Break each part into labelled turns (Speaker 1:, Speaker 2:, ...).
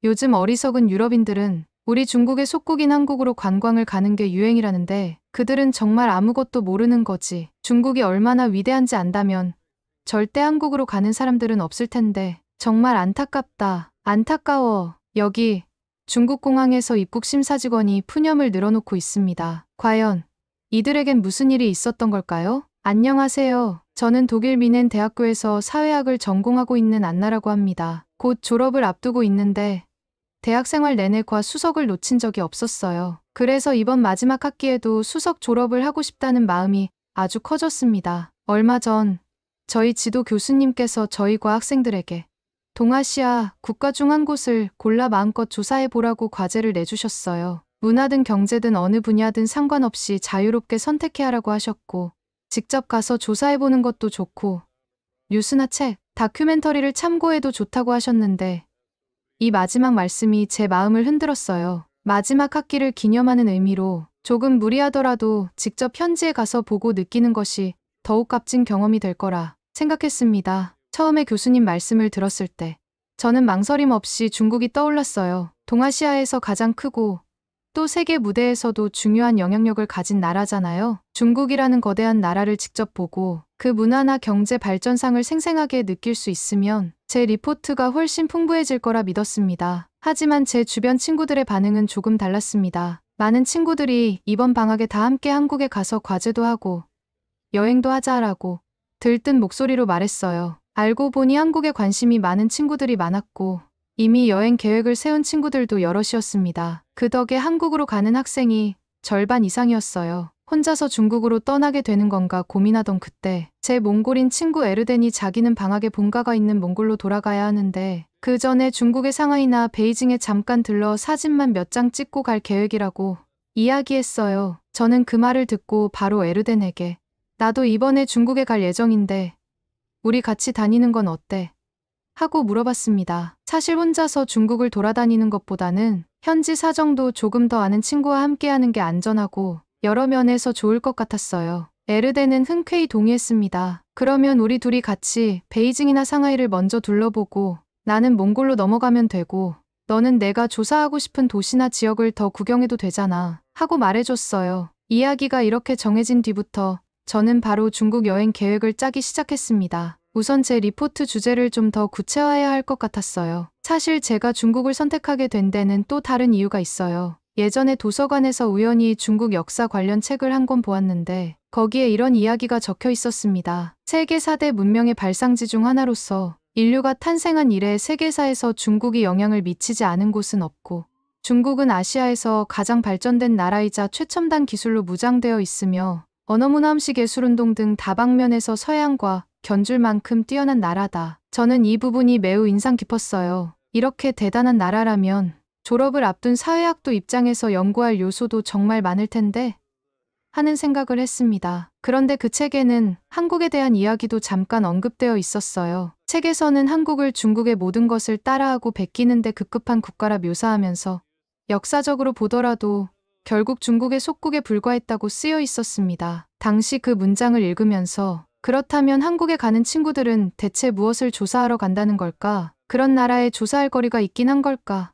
Speaker 1: 요즘 어리석은 유럽인들은 우리 중국의 속국인 한국으로 관광을 가는 게 유행이라는데 그들은 정말 아무것도 모르는 거지. 중국이 얼마나 위대한지 안다면 절대 한국으로 가는 사람들은 없을 텐데 정말 안타깝다. 안타까워. 여기 중국 공항에서 입국 심사직원이 푸념을 늘어놓고 있습니다. 과연 이들에겐 무슨 일이 있었던 걸까요? 안녕하세요. 저는 독일 미넨 대학교에서 사회학을 전공하고 있는 안나라고 합니다. 곧 졸업을 앞두고 있는데 대학 생활 내내 과 수석을 놓친 적이 없었어요. 그래서 이번 마지막 학기에도 수석 졸업을 하고 싶다는 마음이 아주 커졌습니다. 얼마 전 저희 지도 교수님께서 저희 과학생들에게 동아시아 국가 중 한 곳을 골라 마음껏 조사해 보라고 과제를 내주셨어요. 문화든 경제든 어느 분야든 상관없이 자유롭게 선택해 하라고 하셨고 직접 가서 조사해 보는 것도 좋고 뉴스나 책, 다큐멘터리를 참고해도 좋다고 하셨는데 이 마지막 말씀이 제 마음을 흔들었어요. 마지막 학기를 기념하는 의미로 조금 무리하더라도 직접 현지에 가서 보고 느끼는 것이 더욱 값진 경험이 될 거라 생각했습니다. 처음에 교수님 말씀을 들었을 때 저는 망설임 없이 중국이 떠올랐어요. 동아시아에서 가장 크고 또 세계 무대에서도 중요한 영향력을 가진 나라잖아요. 중국이라는 거대한 나라를 직접 보고 그 문화나 경제 발전상을 생생하게 느낄 수 있으면 제 리포트가 훨씬 풍부해질 거라 믿었습니다. 하지만 제 주변 친구들의 반응은 조금 달랐습니다. 많은 친구들이 이번 방학에 다 함께 한국에 가서 과제도 하고 여행도 하자라고 들뜬 목소리로 말했어요. 알고 보니 한국에 관심이 많은 친구들이 많았고 이미 여행 계획을 세운 친구들도 여럿이었습니다. 그 덕에 한국으로 가는 학생이 절반 이상이었어요. 혼자서 중국으로 떠나게 되는 건가 고민하던 그때 제 몽골인 친구 에르덴이 자기는 방학에 본가가 있는 몽골로 돌아가야 하는데 그 전에 중국의 상하이나 베이징에 잠깐 들러 사진만 몇 장 찍고 갈 계획이라고 이야기했어요. 저는 그 말을 듣고 바로 에르덴에게 나도 이번에 중국에 갈 예정인데 우리 같이 다니는 건 어때? 하고 물어봤습니다. 사실 혼자서 중국을 돌아다니는 것보다는 현지 사정도 조금 더 아는 친구와 함께하는 게 안전하고 여러 면에서 좋을 것 같았어요. 에르덴은 흔쾌히 동의했습니다. 그러면 우리 둘이 같이 베이징이나 상하이를 먼저 둘러보고 나는 몽골로 넘어가면 되고 너는 내가 조사하고 싶은 도시나 지역을 더 구경해도 되잖아. 하고 말해줬어요. 이야기가 이렇게 정해진 뒤부터 저는 바로 중국 여행 계획을 짜기 시작했습니다. 우선 제 리포트 주제를 좀 더 구체화해야 할 것 같았어요. 사실 제가 중국을 선택하게 된 데는 또 다른 이유가 있어요. 예전에 도서관에서 우연히 중국 역사 관련 책을 한 권 보았는데 거기에 이런 이야기가 적혀 있었습니다. 세계 4대 문명의 발상지 중 하나로서 인류가 탄생한 이래 세계사에서 중국이 영향을 미치지 않은 곳은 없고 중국은 아시아에서 가장 발전된 나라이자 최첨단 기술로 무장되어 있으며 언어문화 음식 예술운동 등 다방면에서 서양과 견줄 만큼 뛰어난 나라다. 저는 이 부분이 매우 인상 깊었어요. 이렇게 대단한 나라라면 졸업을 앞둔 사회학도 입장에서 연구할 요소도 정말 많을 텐데 하는 생각을 했습니다. 그런데 그 책에는 한국에 대한 이야기도 잠깐 언급되어 있었어요. 책에서는 한국을 중국의 모든 것을 따라하고 베끼는데 급급한 국가라 묘사하면서 역사적으로 보더라도 결국 중국의 속국에 불과했다고 쓰여 있었습니다. 당시 그 문장을 읽으면서 그렇다면 한국에 가는 친구들은 대체 무엇을 조사하러 간다는 걸까? 그런 나라에 조사할 거리가 있긴 한 걸까?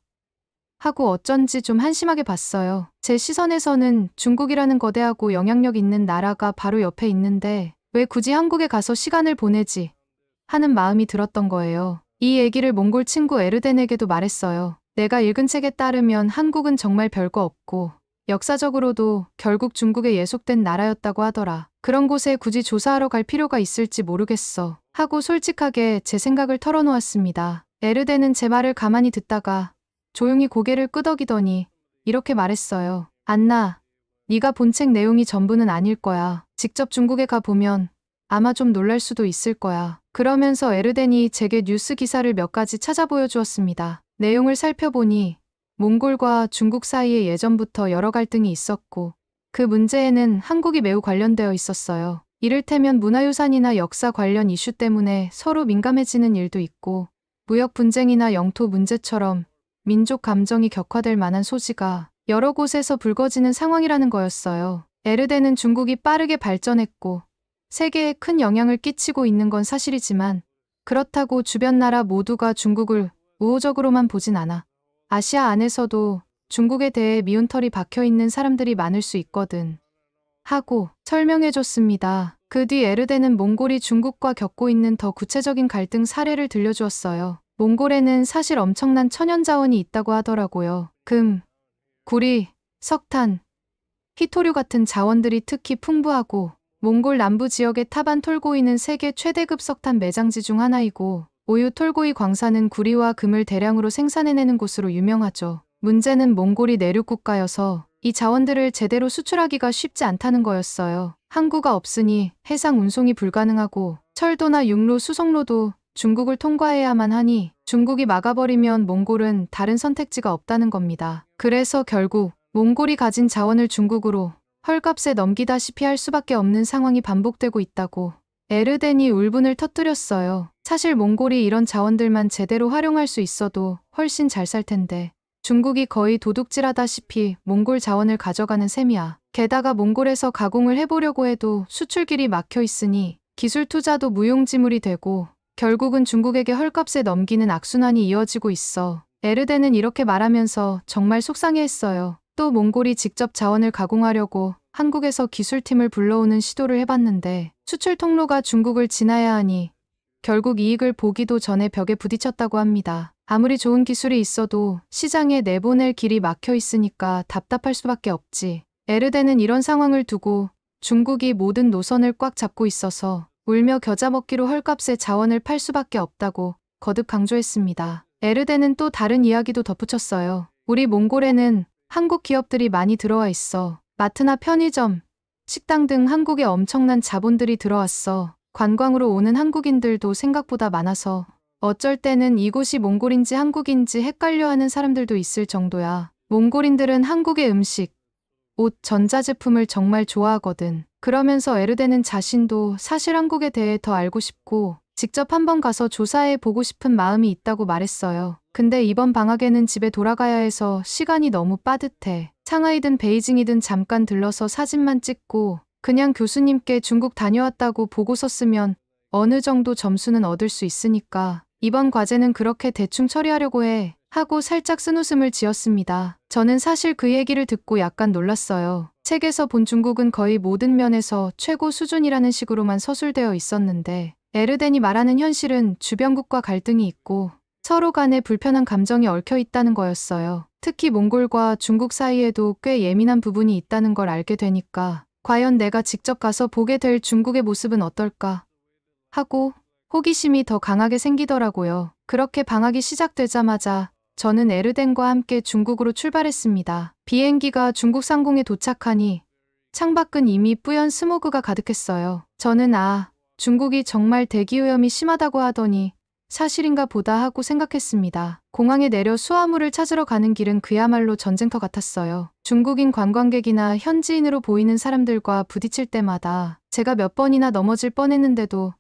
Speaker 1: 하고 어쩐지 좀 한심하게 봤어요. 제 시선에서는 중국이라는 거대하고 영향력 있는 나라가 바로 옆에 있는데 왜 굳이 한국에 가서 시간을 보내지? 하는 마음이 들었던 거예요. 이 얘기를 몽골 친구 에르덴에게도 말했어요. 내가 읽은 책에 따르면 한국은 정말 별거 없고 역사적으로도 결국 중국에 예속된 나라였다고 하더라. 그런 곳에 굳이 조사하러 갈 필요가 있을지 모르겠어. 하고 솔직하게 제 생각을 털어놓았습니다. 에르덴은 제 말을 가만히 듣다가 조용히 고개를 끄덕이더니 이렇게 말했어요. 안나, 네가 본 책 내용이 전부는 아닐 거야. 직접 중국에 가보면 아마 좀 놀랄 수도 있을 거야. 그러면서 에르덴이 제게 뉴스 기사를 몇 가지 찾아 보여주었습니다. 내용을 살펴보니 몽골과 중국 사이에 예전부터 여러 갈등이 있었고 그 문제에는 한국이 매우 관련되어 있었어요. 이를테면 문화유산이나 역사 관련 이슈 때문에 서로 민감해지는 일도 있고 무역 분쟁이나 영토 문제처럼 민족 감정이 격화될 만한 소지가 여러 곳에서 불거지는 상황이라는 거였어요. 에르덴은 중국이 빠르게 발전했고 세계에 큰 영향을 끼치고 있는 건 사실이지만 그렇다고 주변 나라 모두가 중국을 우호적으로만 보진 않아. 아시아 안에서도 중국에 대해 미운 털이 박혀 있는 사람들이 많을 수 있거든. 하고 설명해줬습니다. 그 뒤 에르덴은 몽골이 중국과 겪고 있는 더 구체적인 갈등 사례를 들려주었어요. 몽골에는 사실 엄청난 천연 자원이 있다고 하더라고요. 금, 구리, 석탄, 희토류 같은 자원들이 특히 풍부하고 몽골 남부 지역의 타반 톨고이는 세계 최대급 석탄 매장지 중 하나이고 오유 톨고이 광산은 구리와 금을 대량으로 생산해내는 곳으로 유명하죠. 문제는 몽골이 내륙 국가여서 이 자원들을 제대로 수출하기가 쉽지 않다는 거였어요. 항구가 없으니 해상 운송이 불가능하고 철도나 육로 수송로도 중국을 통과해야만 하니 중국이 막아버리면 몽골은 다른 선택지가 없다는 겁니다. 그래서 결국 몽골이 가진 자원을 중국으로 헐값에 넘기다시피 할 수밖에 없는 상황이 반복되고 있다고 에르덴이 울분을 터뜨렸어요. 사실 몽골이 이런 자원들만 제대로 활용할 수 있어도 훨씬 잘 살 텐데 중국이 거의 도둑질하다시피 몽골 자원을 가져가는 셈이야. 게다가 몽골에서 가공을 해보려고 해도 수출길이 막혀 있으니 기술 투자도 무용지물이 되고 결국은 중국에게 헐값에 넘기는 악순환이 이어지고 있어. 에르덴은 이렇게 말하면서 정말 속상해했어요. 또 몽골이 직접 자원을 가공하려고 한국에서 기술팀을 불러오는 시도를 해봤는데 수출 통로가 중국을 지나야 하니 결국 이익을 보기도 전에 벽에 부딪혔다고 합니다. 아무리 좋은 기술이 있어도 시장에 내보낼 길이 막혀 있으니까 답답할 수밖에 없지. 에르덴은 이런 상황을 두고 중국이 모든 노선을 꽉 잡고 있어서 울며 겨자 먹기로 헐값에 자원을 팔 수밖에 없다고 거듭 강조했습니다. 에르덴은 또 다른 이야기도 덧붙였어요. 우리 몽골에는 한국 기업들이 많이 들어와 있어. 마트나 편의점, 식당 등 한국에 엄청난 자본들이 들어왔어. 관광으로 오는 한국인들도 생각보다 많아서 어쩔 때는 이곳이 몽골인지 한국인지 헷갈려하는 사람들도 있을 정도야. 몽골인들은 한국의 음식, 옷, 전자제품을 정말 좋아하거든. 그러면서 에르덴은 자신도 사실 한국에 대해 더 알고 싶고 직접 한번 가서 조사해 보고 싶은 마음이 있다고 말했어요. 근데 이번 방학에는 집에 돌아가야 해서 시간이 너무 빠듯해. 상하이든 베이징이든 잠깐 들러서 사진만 찍고 그냥 교수님께 중국 다녀왔다고 보고서 쓰면 어느 정도 점수는 얻을 수 있으니까 이번 과제는 그렇게 대충 처리하려고 해. 하고 살짝 쓴웃음을 지었습니다. 저는 사실 그 얘기를 듣고 약간 놀랐어요. 책에서 본 중국은 거의 모든 면에서 최고 수준이라는 식으로만 서술되어 있었는데 에르덴이 말하는 현실은 주변국과 갈등이 있고 서로 간에 불편한 감정이 얽혀 있다는 거였어요. 특히 몽골과 중국 사이에도 꽤 예민한 부분이 있다는 걸 알게 되니까 과연 내가 직접 가서 보게 될 중국의 모습은 어떨까 하고 호기심이 더 강하게 생기더라고요. 그렇게 방학이 시작되자마자 저는 에르덴과 함께 중국으로 출발했습니다. 비행기가 중국 상공에 도착하니 창밖은 이미 뿌연 스모그가 가득했어요. 저는 중국이 정말 대기오염이 심하다고 하더니 사실인가 보다 하고 생각했습니다. 공항에 내려 수화물을 찾으러 가는 길은 그야말로 전쟁터 같았어요. 중국인 관광객이나 현지인으로 보이는 사람들과 부딪힐 때마다 제가 몇 번이나 넘어질 뻔했는데도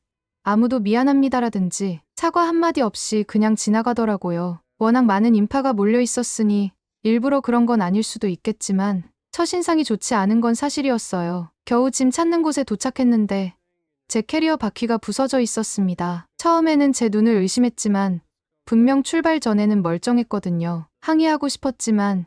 Speaker 1: 아무도 미안합니다라든지 사과 한마디 없이 그냥 지나가더라고요. 워낙 많은 인파가 몰려 있었으니 일부러 그런 건 아닐 수도 있겠지만 첫인상이 좋지 않은 건 사실이었어요. 겨우 짐 찾는 곳에 도착했는데 제 캐리어 바퀴가 부서져 있었습니다. 처음에는 제 눈을 의심했지만 분명 출발 전에는 멀쩡했거든요. 항의하고 싶었지만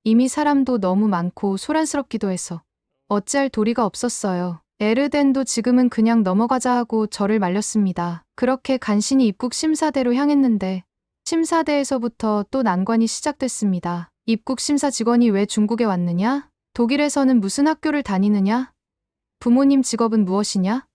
Speaker 1: 이미 사람도 너무 많고 소란스럽기도 해서 어찌할 도리가 없었어요. 에르덴도 지금은 그냥 넘어가자 하고 저를 말렸습니다. 그렇게 간신히 입국 심사대로 향했는데 심사대에서부터 또 난관이 시작됐습니다. 입국 심사 직원이 왜 중국에 왔느냐? 독일에서는 무슨 학교를 다니느냐? 부모님 직업은 무엇이냐?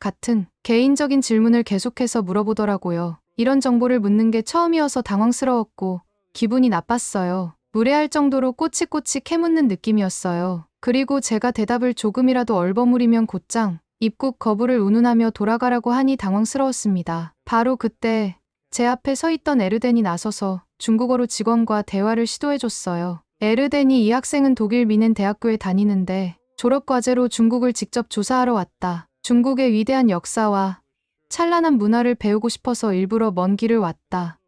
Speaker 1: 같은 개인적인 질문을 계속해서 물어보더라고요. 이런 정보를 묻는 게 처음이어서 당황스러웠고 기분이 나빴어요. 무례할 정도로 꼬치꼬치 캐묻는 느낌이었어요. 그리고 제가 대답을 조금이라도 얼버무리면 곧장 입국 거부를 운운하며 돌아가라고 하니 당황스러웠습니다. 바로 그때 제 앞에 서 있던 에르덴이 나서서 중국어로 직원과 대화를 시도해줬어요. 에르덴이 이 학생은 독일 미넨 대학교에 다니는데 졸업과제로 중국을 직접 조사하러 왔다. 중국의 위대한 역사와 찬란한 문화를 배우고 싶어서 일부러 먼 길을 왔다.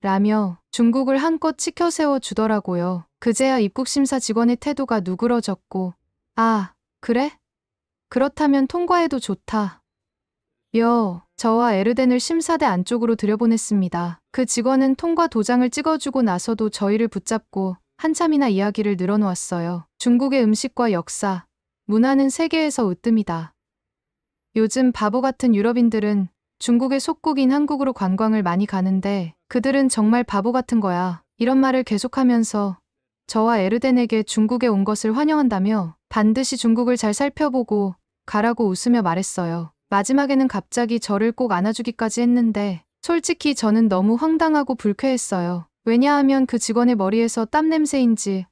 Speaker 1: 라며 중국을 한껏 치켜세워 주더라고요. 그제야 입국심사 직원의 태도가 누그러졌고 그래? 그렇다면 통과해도 좋다. 저와 에르덴을 심사대 안쪽으로 들여보냈습니다. 그 직원은 통과 도장을 찍어주고 나서도 저희를 붙잡고 한참이나 이야기를 늘어놓았어요. 중국의 음식과 역사, 문화는 세계에서 으뜸이다. 요즘 바보 같은 유럽인들은 중국의 속국인 한국으로 관광을 많이 가는데 그들은 정말 바보 같은 거야. 이런 말을 계속하면서 저와 에르덴에게 중국에 온 것을 환영한다며 반드시 중국을 잘 살펴보고 가라고 웃으며 말했어요. 마지막에는 갑자기 저를 꼭 안아주기까지 했는데 솔직히 저는 너무 황당하고 불쾌했어요. 왜냐하면 그 직원의 머리에서 땀 냄새인지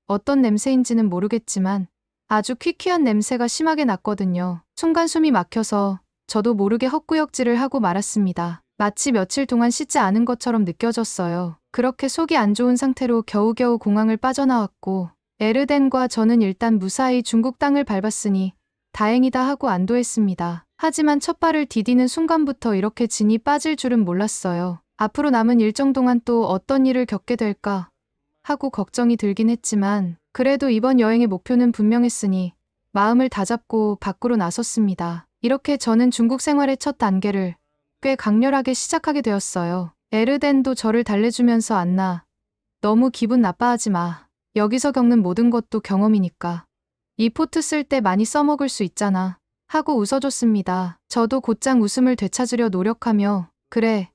Speaker 1: 어떤 냄새인지는 모르겠지만 아주 퀴퀴한 냄새가 심하게 났거든요. 순간 숨이 막혀서 저도 모르게 헛구역질을 하고 말았습니다. 마치 며칠 동안 씻지 않은 것처럼 느껴졌어요. 그렇게 속이 안 좋은 상태로 겨우겨우 공항을 빠져나왔고 에르덴과 저는 일단 무사히 중국 땅을 밟았으니 다행이다 하고 안도했습니다. 하지만 첫 발을 디디는 순간부터 이렇게 진이 빠질 줄은 몰랐어요. 앞으로 남은 일정 동안 또 어떤 일을 겪게 될까 하고 걱정이 들긴 했지만 그래도 이번 여행의 목표는 분명했으니 마음을 다잡고 밖으로 나섰습니다. 이렇게 저는 중국 생활의 첫 단계를 꽤 강렬하게 시작하게 되었어요. 에르덴도 저를 달래주면서 안나, 너무 기분 나빠하지 마. 여기서 겪는 모든 것도 경험이니까. 이 포트 쓸 때 많이 써먹을 수 있잖아. 하고 웃어줬습니다. 저도 곧장 웃음을 되찾으려 노력하며 그래,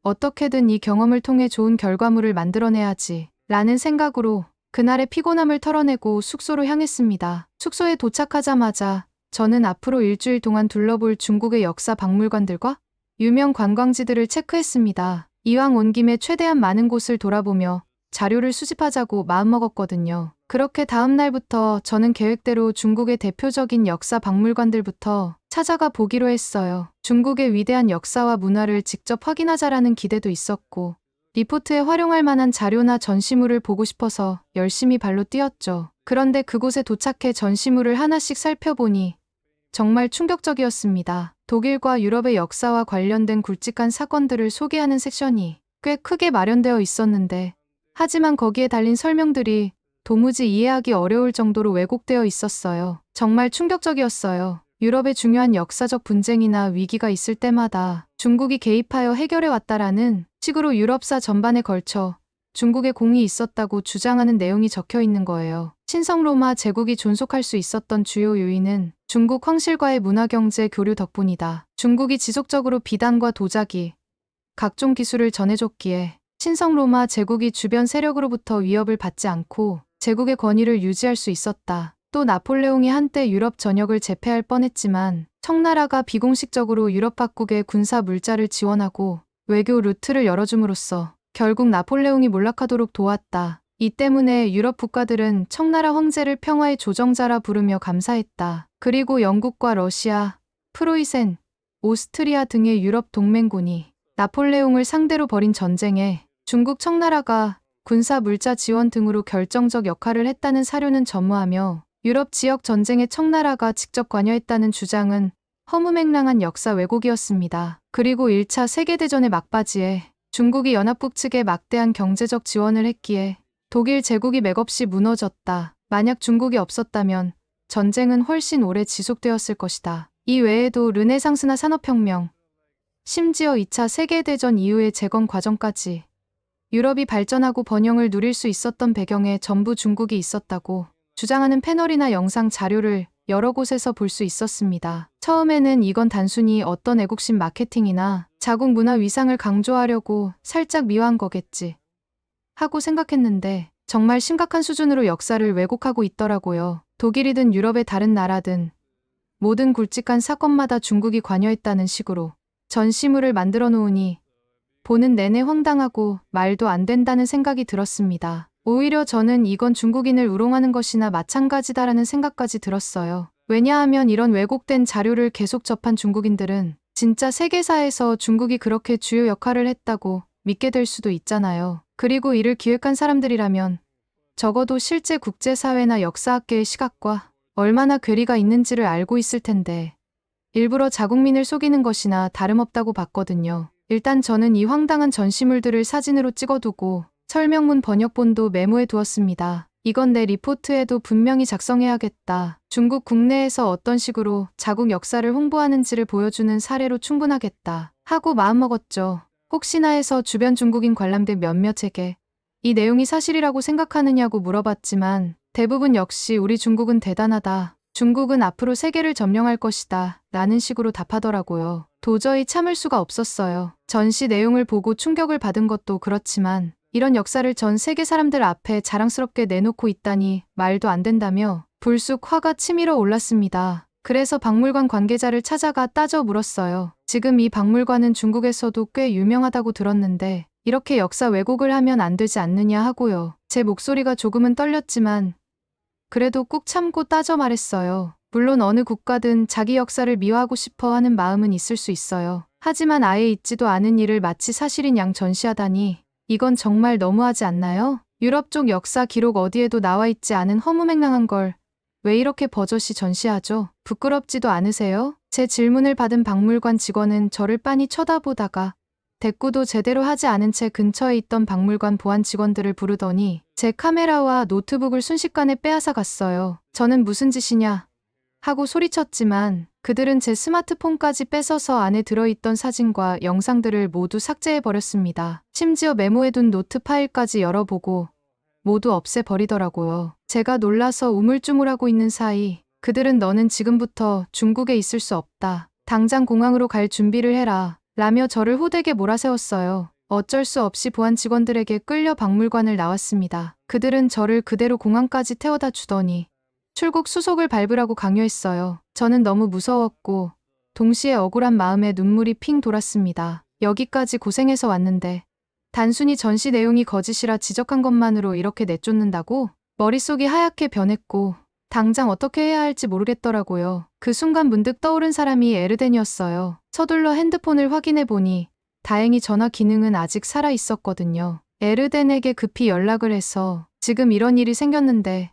Speaker 1: 어떻게든 이 경험을 통해 좋은 결과물을 만들어내야지 라는 생각으로 그날의 피곤함을 털어내고 숙소로 향했습니다. 숙소에 도착하자마자 저는 앞으로 일주일 동안 둘러볼 중국의 역사 박물관들과 유명 관광지들을 체크했습니다. 이왕 온 김에 최대한 많은 곳을 돌아보며 자료를 수집하자고 마음먹었거든요. 그렇게 다음 날부터 저는 계획대로 중국의 대표적인 역사 박물관들부터 찾아가 보기로 했어요. 중국의 위대한 역사와 문화를 직접 확인하자라는 기대도 있었고 리포트에 활용할 만한 자료나 전시물을 보고 싶어서 열심히 발로 뛰었죠. 그런데 그곳에 도착해 전시물을 하나씩 살펴보니 정말 충격적이었습니다. 독일과 유럽의 역사와 관련된 굵직한 사건들을 소개하는 섹션이 꽤 크게 마련되어 있었는데 하지만 거기에 달린 설명들이 도무지 이해하기 어려울 정도로 왜곡되어 있었어요. 정말 충격적이었어요. 유럽의 중요한 역사적 분쟁이나 위기가 있을 때마다 중국이 개입하여 해결해 왔다라는 식으로 유럽사 전반에 걸쳐 중국의 공이 있었다고 주장하는 내용이 적혀 있는 거예요. 신성 로마 제국이 존속할 수 있었던 주요 요인은 중국 황실과의 문화경제 교류 덕분이다. 중국이 지속적으로 비단과 도자기, 각종 기술을 전해줬기에 신성 로마 제국이 주변 세력으로부터 위협을 받지 않고 제국의 권위를 유지할 수 있었다. 또 나폴레옹이 한때 유럽 전역을 제패할 뻔했지만 청나라가 비공식적으로 유럽 각국의 군사 물자를 지원하고 외교 루트를 열어줌으로써 결국 나폴레옹이 몰락하도록 도왔다. 이 때문에 유럽 국가들은 청나라 황제를 평화의 조정자라 부르며 감사했다. 그리고 영국과 러시아, 프로이센, 오스트리아 등의 유럽 동맹군이 나폴레옹을 상대로 벌인 전쟁에 중국 청나라가 군사 물자 지원 등으로 결정적 역할을 했다는 사료는 전무하며 유럽 지역 전쟁에 청나라가 직접 관여했다는 주장은 허무맹랑한 역사 왜곡이었습니다. 그리고 1차 세계대전의 막바지에 중국이 연합국 측에 막대한 경제적 지원을 했기에 독일 제국이 맥없이 무너졌다. 만약 중국이 없었다면 전쟁은 훨씬 오래 지속되었을 것이다. 이 외에도 르네상스나 산업혁명, 심지어 2차 세계대전 이후의 재건 과정까지 유럽이 발전하고 번영을 누릴 수 있었던 배경에 전부 중국이 있었다고 주장하는 패널이나 영상 자료를 여러 곳에서 볼 수 있었습니다. 처음에는 이건 단순히 어떤 애국심 마케팅이나 자국 문화 위상을 강조하려고 살짝 미화한 거겠지 하고 생각했는데 정말 심각한 수준으로 역사를 왜곡하고 있더라고요. 독일이든 유럽의 다른 나라든 모든 굵직한 사건마다 중국이 관여했다는 식으로 전시물을 만들어 놓으니 보는 내내 황당하고 말도 안 된다는 생각이 들었습니다. 오히려 저는 이건 중국인을 우롱하는 것이나 마찬가지다라는 생각까지 들었어요. 왜냐하면 이런 왜곡된 자료를 계속 접한 중국인들은 진짜 세계사에서 중국이 그렇게 주요 역할을 했다고 믿게 될 수도 있잖아요. 그리고 이를 기획한 사람들이라면 적어도 실제 국제사회나 역사학계의 시각과 얼마나 괴리가 있는지를 알고 있을 텐데 일부러 자국민을 속이는 것이나 다름없다고 봤거든요. 일단 저는 이 황당한 전시물들을 사진으로 찍어두고 설명문 번역본도 메모해 두었습니다. 이건 내 리포트에도 분명히 작성해야겠다. 중국 국내에서 어떤 식으로 자국 역사를 홍보하는지를 보여주는 사례로 충분하겠다. 하고 마음먹었죠. 혹시나 해서 주변 중국인 관람객 몇몇에게 이 내용이 사실이라고 생각하느냐고 물어봤지만 대부분 역시 우리 중국은 대단하다. 중국은 앞으로 세계를 점령할 것이다. 라는 식으로 답하더라고요. 도저히 참을 수가 없었어요. 전시 내용을 보고 충격을 받은 것도 그렇지만 이런 역사를 전 세계 사람들 앞에 자랑스럽게 내놓고 있다니 말도 안 된다며 불쑥 화가 치밀어 올랐습니다. 그래서 박물관 관계자를 찾아가 따져 물었어요. 지금 이 박물관은 중국에서도 꽤 유명하다고 들었는데 이렇게 역사 왜곡을 하면 안 되지 않느냐 하고요. 제 목소리가 조금은 떨렸지만 그래도 꾹 참고 따져 말했어요. 물론 어느 국가든 자기 역사를 미화하고 싶어 하는 마음은 있을 수 있어요. 하지만 아예 있지도 않은 일을 마치 사실인 양 전시하다니 이건 정말 너무하지 않나요? 유럽 쪽 역사 기록 어디에도 나와 있지 않은 허무맹랑한 걸 왜 이렇게 버젓이 전시하죠? 부끄럽지도 않으세요? 제 질문을 받은 박물관 직원은 저를 빤히 쳐다보다가 대꾸도 제대로 하지 않은 채 근처에 있던 박물관 보안 직원들을 부르더니 제 카메라와 노트북을 순식간에 빼앗아 갔어요. 저는 무슨 짓이냐 하고 소리쳤지만 그들은 제 스마트폰까지 뺏어서 안에 들어있던 사진과 영상들을 모두 삭제해버렸습니다. 심지어 메모해둔 노트 파일까지 열어보고 모두 없애버리더라고요. 제가 놀라서 우물쭈물하고 있는 사이 그들은 너는 지금부터 중국에 있을 수 없다. 당장 공항으로 갈 준비를 해라. 라며 저를 호되게 몰아세웠어요. 어쩔 수 없이 보안 직원들에게 끌려 박물관을 나왔습니다. 그들은 저를 그대로 공항까지 태워다 주더니 출국 수속을 밟으라고 강요했어요. 저는 너무 무서웠고 동시에 억울한 마음에 눈물이 핑 돌았습니다. 여기까지 고생해서 왔는데 단순히 전시 내용이 거짓이라 지적한 것만으로 이렇게 내쫓는다고? 머릿속이 하얗게 변했고 당장 어떻게 해야 할지 모르겠더라고요. 그 순간 문득 떠오른 사람이 에르덴이었어요. 서둘러 핸드폰을 확인해 보니 다행히 전화 기능은 아직 살아 있었거든요. 에르덴에게 급히 연락을 해서 지금 이런 일이 생겼는데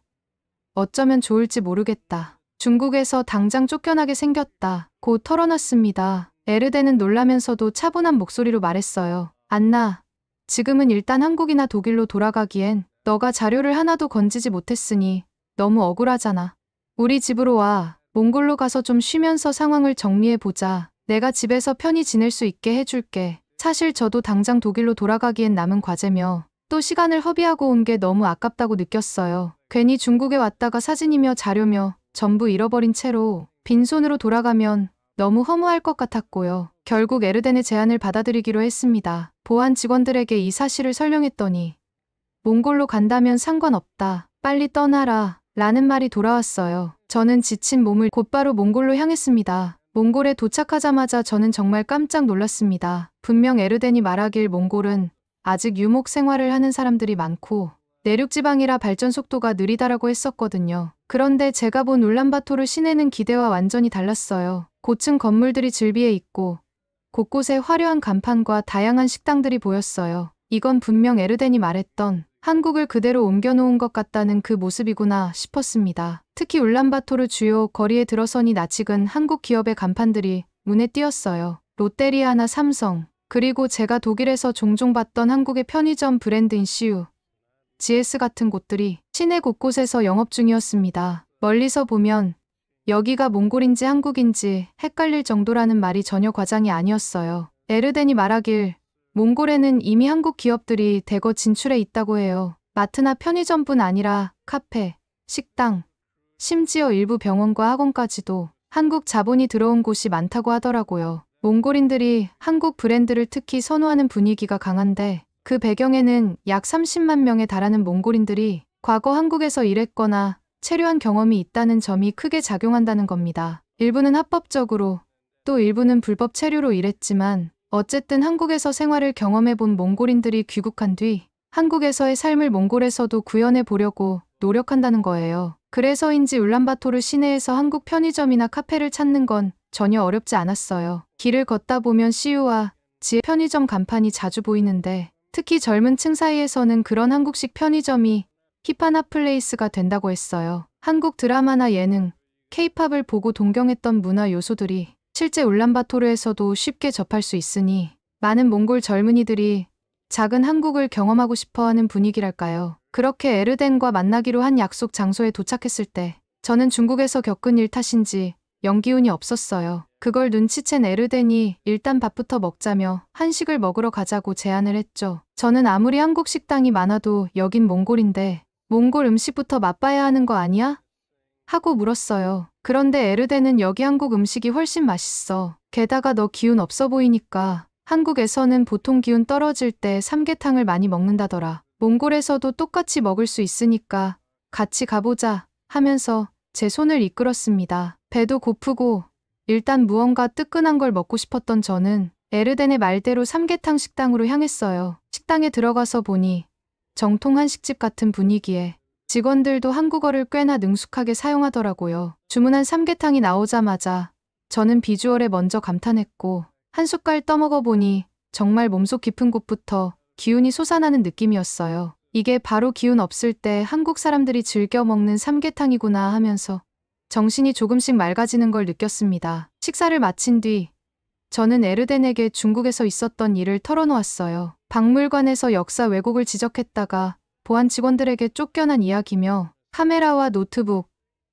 Speaker 1: 어쩌면 좋을지 모르겠다. 중국에서 당장 쫓겨나게 생겼다. 곧 털어놨습니다. 에르덴은 놀라면서도 차분한 목소리로 말했어요. 안나, 지금은 일단 한국이나 독일로 돌아가기엔 너가 자료를 하나도 건지지 못했으니 너무 억울하잖아. 우리 집으로 와. 몽골로 가서 좀 쉬면서 상황을 정리해보자. 내가 집에서 편히 지낼 수 있게 해줄게. 사실 저도 당장 독일로 돌아가기엔 남은 과제며 또 시간을 허비하고 온 게 너무 아깝다고 느꼈어요. 괜히 중국에 왔다가 사진이며 자료며 전부 잃어버린 채로 빈손으로 돌아가면 너무 허무할 것 같았고요. 결국 에르덴의 제안을 받아들이기로 했습니다. 보안 직원들에게 이 사실을 설명했더니 몽골로 간다면 상관없다. 빨리 떠나라. 라는 말이 돌아왔어요. 저는 지친 몸을 곧바로 몽골로 향했습니다. 몽골에 도착하자마자 저는 정말 깜짝 놀랐습니다. 분명 에르덴이 말하길 몽골은 아직 유목 생활을 하는 사람들이 많고 내륙지방이라 발전 속도가 느리다라고 했었거든요. 그런데 제가 본 울란바토르 시내는 기대와 완전히 달랐어요. 고층 건물들이 즐비해 있고 곳곳에 화려한 간판과 다양한 식당들이 보였어요. 이건 분명 에르덴이 말했던 한국을 그대로 옮겨놓은 것 같다는 그 모습이구나 싶었습니다. 특히 울란바토르 주요 거리에 들어서니 낯익은 한국 기업의 간판들이 눈에 띄었어요. 롯데리아나 삼성, 그리고 제가 독일에서 종종 봤던 한국의 편의점 브랜드인 CU, GS 같은 곳들이 시내 곳곳에서 영업 중이었습니다. 멀리서 보면 여기가 몽골인지 한국인지 헷갈릴 정도라는 말이 전혀 과장이 아니었어요. 에르덴이 말하길 몽골에는 이미 한국 기업들이 대거 진출해 있다고 해요. 마트나 편의점뿐 아니라 카페, 식당, 심지어 일부 병원과 학원까지도 한국 자본이 들어온 곳이 많다고 하더라고요. 몽골인들이 한국 브랜드를 특히 선호하는 분위기가 강한데 그 배경에는 약 30만 명에 달하는 몽골인들이 과거 한국에서 일했거나 체류한 경험이 있다는 점이 크게 작용한다는 겁니다. 일부는 합법적으로 또 일부는 불법 체류로 일했지만 어쨌든 한국에서 생활을 경험해본 몽골인들이 귀국한 뒤 한국에서의 삶을 몽골에서도 구현해 보려고 노력한다는 거예요. 그래서인지 울란바토르 시내에서 한국 편의점이나 카페를 찾는 건 전혀 어렵지 않았어요. 길을 걷다 보면 CU와 지의 편의점 간판이 자주 보이는데 특히 젊은 층 사이에서는 그런 한국식 편의점이 힙한 핫플레이스가 된다고 했어요. 한국 드라마나 예능, 케이팝을 보고 동경했던 문화 요소들이 실제 울란바토르에서도 쉽게 접할 수 있으니 많은 몽골 젊은이들이 작은 한국을 경험하고 싶어하는 분위기랄까요. 그렇게 에르덴과 만나기로 한 약속 장소에 도착했을 때 저는 중국에서 겪은 일 탓인지 연기운이 없었어요. 그걸 눈치챈 에르덴이 일단 밥부터 먹자며 한식을 먹으러 가자고 제안을 했죠. 저는 아무리 한국 식당이 많아도 여긴 몽골인데 몽골 음식부터 맛봐야 하는 거 아니야? 하고 물었어요. 그런데 에르덴은 여기 한국 음식이 훨씬 맛있어. 게다가 너 기운 없어 보이니까 한국에서는 보통 기운 떨어질 때 삼계탕을 많이 먹는다더라. 몽골에서도 똑같이 먹을 수 있으니까 같이 가보자 하면서 제 손을 이끌었습니다. 배도 고프고 일단 무언가 뜨끈한 걸 먹고 싶었던 저는 에르덴의 말대로 삼계탕 식당으로 향했어요. 식당에 들어가서 보니 정통 한식집 같은 분위기에 직원들도 한국어를 꽤나 능숙하게 사용하더라고요. 주문한 삼계탕이 나오자마자 저는 비주얼에 먼저 감탄했고 한 숟갈 떠먹어 보니 정말 몸속 깊은 곳부터 기운이 솟아나는 느낌이었어요. 이게 바로 기운 없을 때 한국 사람들이 즐겨 먹는 삼계탕이구나 하면서 정신이 조금씩 맑아지는 걸 느꼈습니다. 식사를 마친 뒤 저는 에르덴에게 중국에서 있었던 일을 털어놓았어요. 박물관에서 역사 왜곡을 지적했다가 보안 직원들에게 쫓겨난 이야기며 카메라와 노트북,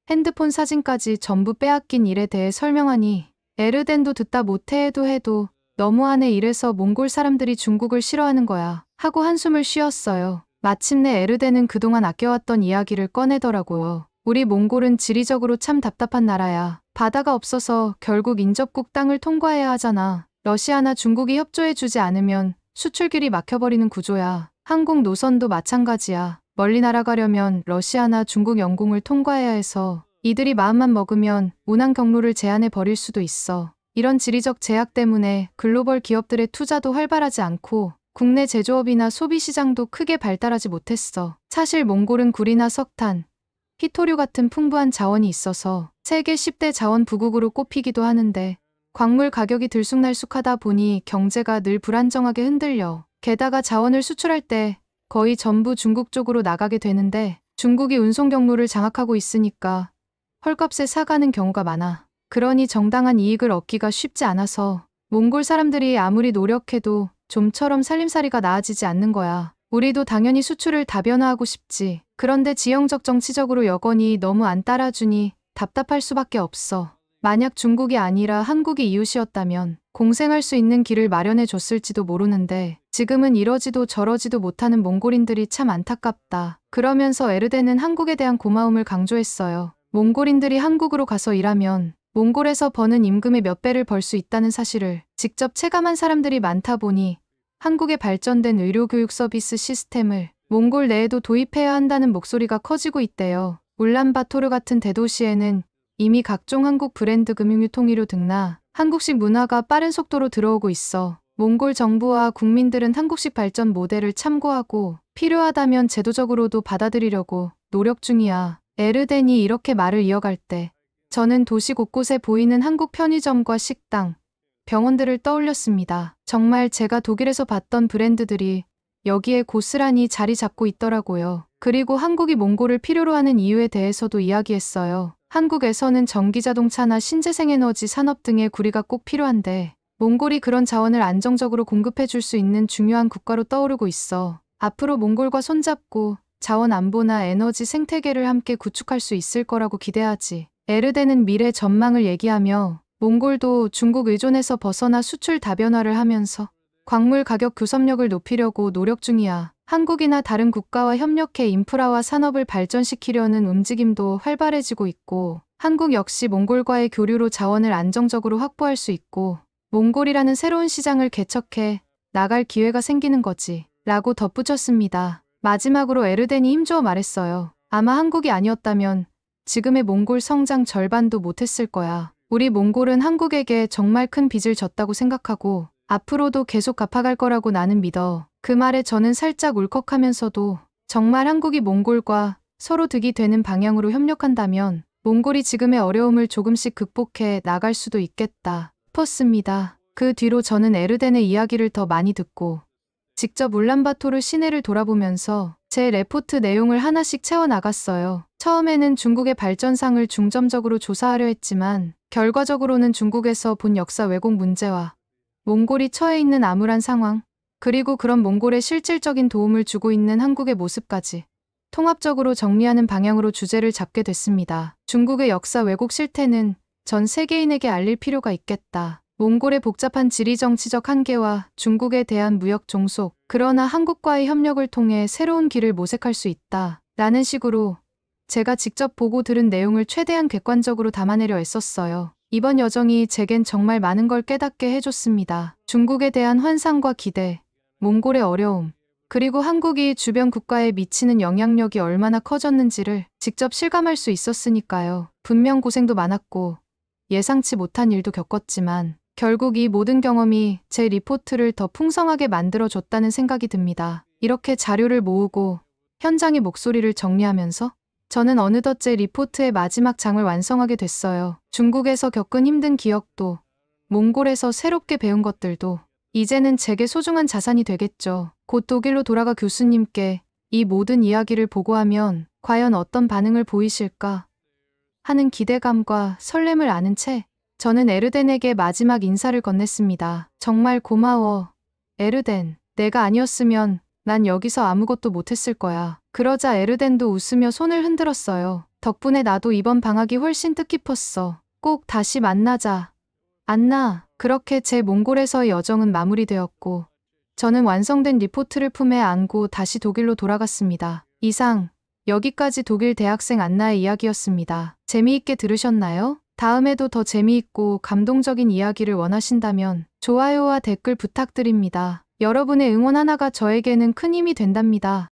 Speaker 1: 핸드폰 사진까지 전부 빼앗긴 일에 대해 설명하니 에르덴도 듣다 못해 해도 너무하네 이래서 몽골 사람들이 중국을 싫어하는 거야 하고 한숨을 쉬었어요. 마침내 에르덴은 그동안 아껴왔던 이야기를 꺼내더라고요. 우리 몽골은 지리적으로 참 답답한 나라야. 바다가 없어서 결국 인접국 땅을 통과해야 하잖아. 러시아나 중국이 협조해주지 않으면 수출길이 막혀버리는 구조야. 한국 노선도 마찬가지야. 멀리 날아가려면 러시아나 중국 영공을 통과해야 해서 이들이 마음만 먹으면 운항 경로를 제한해 버릴 수도 있어. 이런 지리적 제약 때문에 글로벌 기업들의 투자도 활발하지 않고 국내 제조업이나 소비 시장도 크게 발달하지 못했어. 사실 몽골은 구리나 석탄, 희토류 같은 풍부한 자원이 있어서 세계 10대 자원 부국으로 꼽히기도 하는데 광물 가격이 들쑥날쑥하다 보니 경제가 늘 불안정하게 흔들려. 게다가 자원을 수출할 때 거의 전부 중국 쪽으로 나가게 되는데 중국이 운송 경로를 장악하고 있으니까 헐값에 사가는 경우가 많아. 그러니 정당한 이익을 얻기가 쉽지 않아서 몽골 사람들이 아무리 노력해도 좀처럼 살림살이가 나아지지 않는 거야. 우리도 당연히 수출을 다변화하고 싶지. 그런데 지형적 정치적으로 여건이 너무 안 따라주니 답답할 수밖에 없어. 만약 중국이 아니라 한국이 이웃이었다면 공생할 수 있는 길을 마련해 줬을지도 모르는데 지금은 이러지도 저러지도 못하는 몽골인들이 참 안타깝다. 그러면서 에르덴은 한국에 대한 고마움을 강조했어요. 몽골인들이 한국으로 가서 일하면 몽골에서 버는 임금의 몇 배를 벌 수 있다는 사실을 직접 체감한 사람들이 많다 보니 한국의 발전된 의료교육 서비스 시스템을 몽골 내에도 도입해야 한다는 목소리가 커지고 있대요. 울란바토르 같은 대도시에는 이미 각종 한국 브랜드 금융유통위로 등나 한국식 문화가 빠른 속도로 들어오고 있어. 몽골 정부와 국민들은 한국식 발전 모델을 참고하고 필요하다면 제도적으로도 받아들이려고 노력 중이야. 에르덴이 이렇게 말을 이어갈 때 저는 도시 곳곳에 보이는 한국 편의점과 식당, 병원들을 떠올렸습니다. 정말 제가 독일에서 봤던 브랜드들이 여기에 고스란히 자리 잡고 있더라고요. 그리고 한국이 몽골을 필요로 하는 이유에 대해서도 이야기했어요. 한국에서는 전기자동차나 신재생에너지 산업 등의 구리가 꼭 필요한데 몽골이 그런 자원을 안정적으로 공급해 줄 수 있는 중요한 국가로 떠오르고 있어. 앞으로 몽골과 손잡고 자원 안보나 에너지 생태계를 함께 구축할 수 있을 거라고 기대하지. 에르덴은 미래 전망을 얘기하며 몽골도 중국 의존에서 벗어나 수출 다변화를 하면서 광물 가격 교섭력을 높이려고 노력 중이야. 한국이나 다른 국가와 협력해 인프라와 산업을 발전시키려는 움직임도 활발해지고 있고 한국 역시 몽골과의 교류로 자원을 안정적으로 확보할 수 있고 몽골이라는 새로운 시장을 개척해 나갈 기회가 생기는 거지. 라고 덧붙였습니다. 마지막으로 에르덴이 힘주어 말했어요. 아마 한국이 아니었다면 지금의 몽골 성장 절반도 못했을 거야. 우리 몽골은 한국에게 정말 큰 빚을 졌다고 생각하고 앞으로도 계속 갚아갈 거라고 나는 믿어. 그 말에 저는 살짝 울컥하면서도 정말 한국이 몽골과 서로 득이 되는 방향으로 협력한다면 몽골이 지금의 어려움을 조금씩 극복해 나갈 수도 있겠다 싶었습니다. 그 뒤로 저는 에르덴의 이야기를 더 많이 듣고 직접 울란바토르 시내를 돌아보면서 제 레포트 내용을 하나씩 채워나갔어요. 처음에는 중국의 발전상을 중점적으로 조사하려 했지만 결과적으로는 중국에서 본 역사 왜곡 문제와 몽골이 처해 있는 암울한 상황, 그리고 그런 몽골에 실질적인 도움을 주고 있는 한국의 모습까지 통합적으로 정리하는 방향으로 주제를 잡게 됐습니다. 중국의 역사 왜곡 실태는 전 세계인에게 알릴 필요가 있겠다. 몽골의 복잡한 지리정치적 한계와 중국에 대한 무역 종속, 그러나 한국과의 협력을 통해 새로운 길을 모색할 수 있다. 라는 식으로 제가 직접 보고 들은 내용을 최대한 객관적으로 담아내려 애썼어요. 이번 여정이 제겐 정말 많은 걸 깨닫게 해줬습니다. 중국에 대한 환상과 기대, 몽골의 어려움, 그리고 한국이 주변 국가에 미치는 영향력이 얼마나 커졌는지를 직접 실감할 수 있었으니까요. 분명 고생도 많았고 예상치 못한 일도 겪었지만 결국 이 모든 경험이 제 리포트를 더 풍성하게 만들어줬다는 생각이 듭니다. 이렇게 자료를 모으고 현장의 목소리를 정리하면서 저는 어느덧 제 리포트의 마지막 장을 완성하게 됐어요. 중국에서 겪은 힘든 기억도, 몽골에서 새롭게 배운 것들도 이제는 제게 소중한 자산이 되겠죠. 곧 독일로 돌아가 교수님께 이 모든 이야기를 보고하면 과연 어떤 반응을 보이실까 하는 기대감과 설렘을 아는 채 저는 에르덴에게 마지막 인사를 건넸습니다. 정말 고마워, 에르덴. 내가 아니었으면 난 여기서 아무것도 못했을 거야. 그러자 에르덴도 웃으며 손을 흔들었어요. 덕분에 나도 이번 방학이 훨씬 뜻깊었어. 꼭 다시 만나자. 안나. 그렇게 제 몽골에서의 여정은 마무리되었고 저는 완성된 리포트를 품에 안고 다시 독일로 돌아갔습니다. 이상 여기까지 독일 대학생 안나의 이야기였습니다. 재미있게 들으셨나요? 다음에도 더 재미있고 감동적인 이야기를 원하신다면 좋아요와 댓글 부탁드립니다. 여러분의 응원 하나가 저에게는 큰 힘이 된답니다.